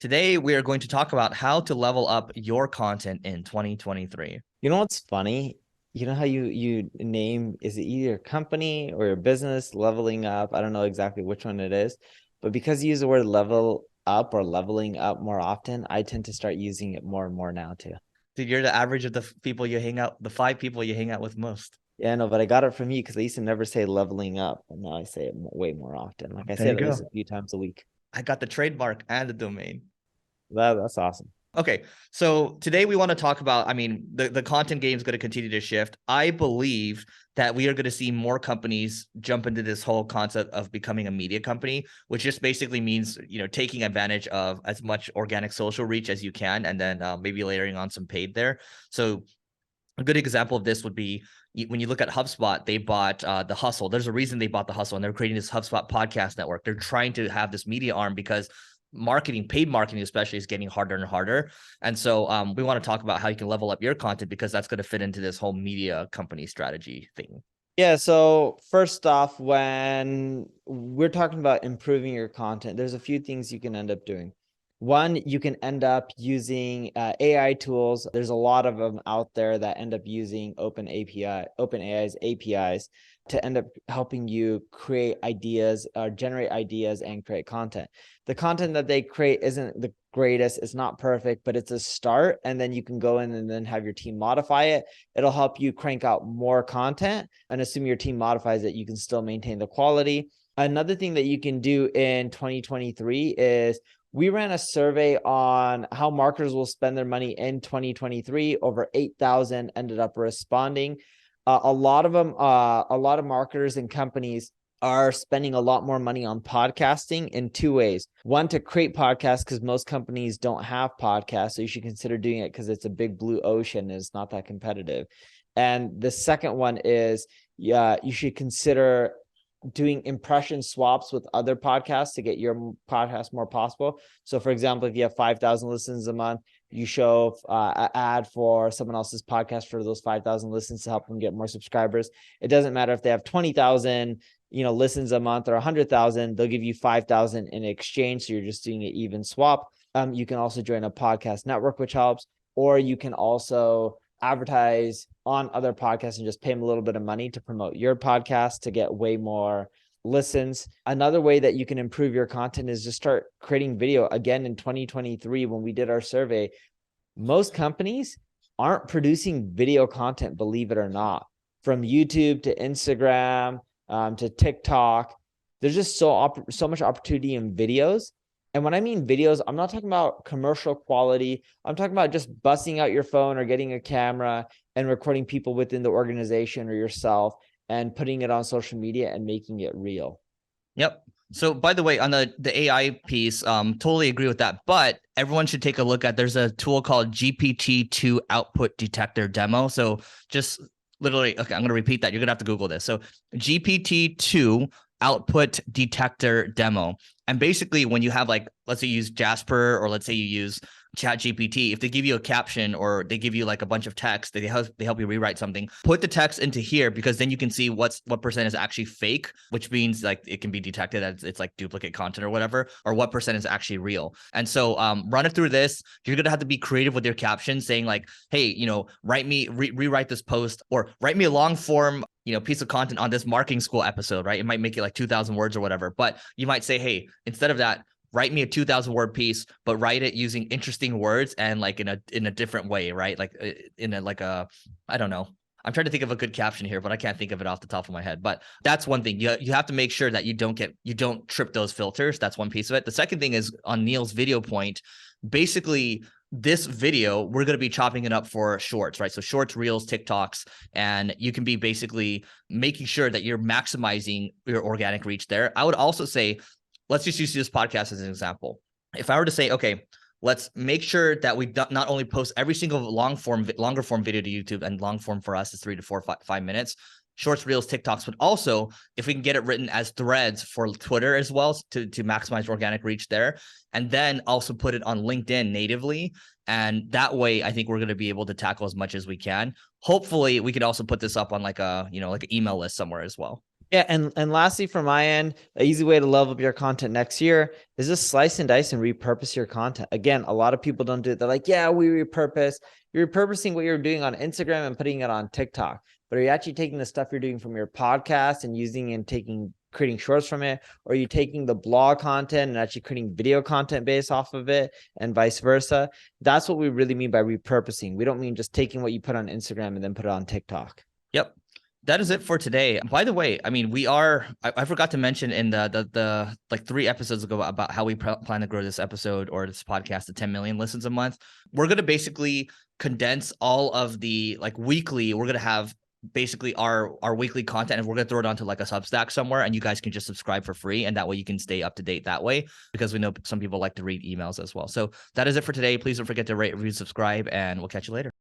Today, we are going to talk about how to level up your content in 2023. You know what's funny? You know how you name, is it either your company or your business leveling up? I don't know exactly which one it is, but because you use the word level up or leveling up more often, I tend to start using it more and more now too. Dude, you're the average of the people you hang out, the 5 people you hang out with most. Yeah, no, but I got it from you because I used to never say leveling up, and now I say it way more often. Like I There say you it at least go. a few times a week. I got the trademark and the domain. That's awesome. Okay, so today we want to talk about, the content game is going to continue to shift. I believe that we are going to see more companies jump into this whole concept of becoming a media company, which just basically means, taking advantage of as much organic social reach as you can, and then maybe layering on some paid there. So a good example of this would be when you look at HubSpot, they bought The Hustle. There's a reason they bought The Hustle, and they're creating this HubSpot podcast network. They're trying to have this media arm because paid marketing especially, is getting harder and harder. And so we want to talk about how you can level up your content, because that's going to fit into this whole media company strategy thing. Yeah, so first off, when we're talking about improving your content, there's a few things you can end up doing. One, you can end up using AI tools. There's a lot of them out there that end up using OpenAI's APIs to end up helping you create ideas or generate ideas and create content. The content that they create isn't the greatest, it's not perfect, but it's a start. And then you can go in and then have your team modify it. It'll help you crank out more content. And assume your team modifies it, you can still maintain the quality. Another thing that you can do in 2023 is we ran a survey on how marketers will spend their money in 2023. Over 8,000 ended up responding. A lot of marketers and companies are spending a lot more money on podcasting in two ways. One, to create podcasts, because most companies don't have podcasts. So you should consider doing it because it's a big blue ocean and it's not that competitive. And the second one is, you should consider doing impression swaps with other podcasts to get your podcast more possible. So for example, if you have 5,000 listens a month, you show an ad for someone else's podcast for those 5,000 listens to help them get more subscribers. It doesn't matter if they have 20,000 listens a month or 100,000, they'll give you 5,000 in exchange. So you're just doing an even swap. You can also join a podcast network, which helps, or you can also advertise on other podcasts and just pay them a little bit of money to promote your podcast to get way more listens. Another way that you can improve your content is just start creating video. Again, in 2023, when we did our survey, most companies aren't producing video content, believe it or not. From YouTube to Instagram to TikTok, there's just so much opportunity in videos. And when I mean videos, I'm not talking about commercial quality. I'm talking about just busting out your phone or getting a camera and recording people within the organization or yourself and putting it on social media and making it real. Yep. So by the way, on the AI piece, totally agree with that. But everyone should take a look at, there's a tool called GPT-2 Output Detector Demo. So just literally, okay, I'm going to repeat that. You're going to have to Google this. So GPT-2 Output Detector Demo. And basically, when you have, like, let's say you use Jasper, or let's say you use ChatGPT, if they give you a caption or they give you like a bunch of text, they help you rewrite something, put the text into here, because then you can see what percent is actually fake, which means like it can be detected as it's like duplicate content or whatever, or what percent is actually real. And so run it through this. You're gonna have to be creative with your captions, saying like, hey, write me rewrite this post, or write me a long form piece of content on this marketing school episode, right? It might make it like 2,000 words or whatever, but you might say, hey, instead of that, write me a 2,000 word piece, but write it using interesting words and like in a different way, right? Like I don't know. I'm trying to think of a good caption here, but I can't think of it off the top of my head. But that's one thing. You have to make sure that you don't trip those filters. That's one piece of it. The second thing is, on Neil's video point, basically this video, we're going to be chopping it up for shorts, right? So shorts, reels, TikToks, and you can be basically making sure that you're maximizing your organic reach there. I would also say, let's just use this podcast as an example. If I were to say, okay, let's make sure that we not only post every single longer form video to YouTube, and long form for us is 3 to 4, 5 minutes, shorts, reels, TikToks, but also if we can get it written as threads for Twitter as well to maximize organic reach there, and then also put it on LinkedIn natively. And that way, I think we're going to be able to tackle as much as we can. Hopefully, we could also put this up on like an email list somewhere as well. Yeah, and lastly, from my end, an easy way to level up your content next year is just slice and dice and repurpose your content. Again, a lot of people don't do it. They're like, yeah, we repurpose. You're repurposing what you're doing on Instagram and putting it on TikTok. But are you actually taking the stuff you're doing from your podcast and using and creating shorts from it? Or are you taking the blog content and actually creating video content based off of it, and vice versa? That's what we really mean by repurposing. We don't mean just taking what you put on Instagram and then put it on TikTok. Yep. That is it for today. By the way, I mean, I forgot to mention in the like 3 episodes ago about how we plan to grow this episode or this podcast to 10 million listens a month. We're going to basically condense all of the like weekly. We're going to have basically our weekly content, and we're going to throw it onto like a Substack somewhere, and you guys can just subscribe for free. And that way you can stay up to date that way, because we know some people like to read emails as well. So that is it for today. Please don't forget to rate, review, subscribe, and we'll catch you later.